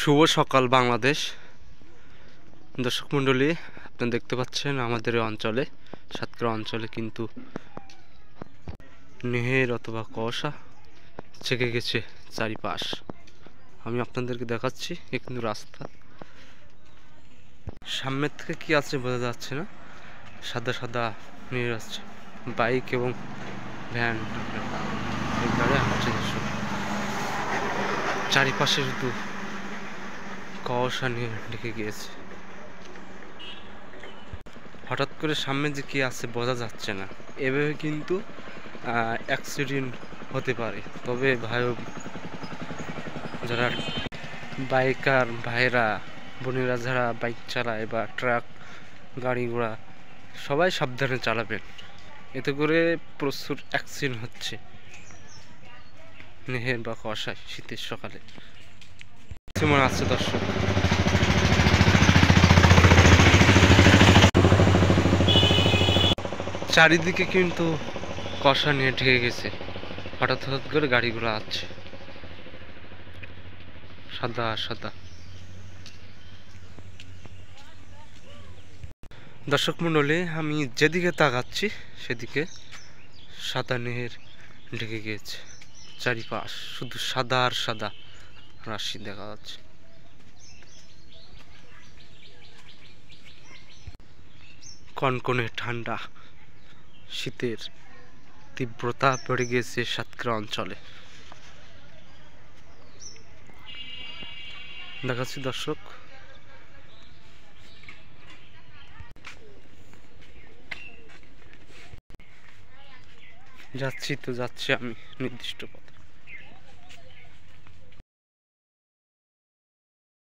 শুভ সকাল বাংলাদেশ। দর্শক মণ্ডলী, আপনারা দেখতে পাচ্ছেন আমাদের এই অঞ্চলে, সাতক্ষীরা অঞ্চলে কিন্তু নেহের অথবা কুয়াশা ছেকে গেছে চারিপাশ। আমি আপনাদেরকে দেখাচ্ছি, এ কিন্তু রাস্তা, সামনের থেকে কি আছে বোঝা যাচ্ছে না, সাদা সাদা নেহের আসছে, বাইক এবং ভ্যান গাড়ি আসছে। দর্শক, চারিপাশে শুধু কুয়াশা নিয়ে ঢেকে গিয়েছে। হঠাৎ করে সামনে যে কি আছে বোঝা যাচ্ছে না, এভাবে কিন্তু অ্যাক্সিডেন্ট হতে পারে। তবে ভাই, যারা বাইকার ভাইরা বোনেরা যারা বাইক চালায় বা ট্রাক গাড়ি ঘোড়া, সবাই সাবধানে চালাবেন। এতে করে প্রচুর অ্যাক্সিডেন্ট হচ্ছে নেহের বা কুয়াশায় শীতের সকালে। মনে আছে দর্শক, চারিদিকে কিন্তু কুয়াশা নিয়ে ঢেকে গেছে। হঠাৎ হঠাৎ করে গাড়িগুলো আছে সাদা সাদা। দর্শক মণ্ডলী, আমি যেদিকে তাকাচ্ছি সেদিকে সাদা নেহের ঢেকে গিয়েছে। চারিপাশ শুধু সাদা আর সাদা রাশি দেখা যাচ্ছে। কনকনে ঠান্ডা, শীতের তীব্রতা বেড়ে গিয়েছে সাতক্ষীরা অঞ্চলে। দেখাচ্ছি দর্শক, যাচ্ছি আমি নির্দিষ্ট পথে।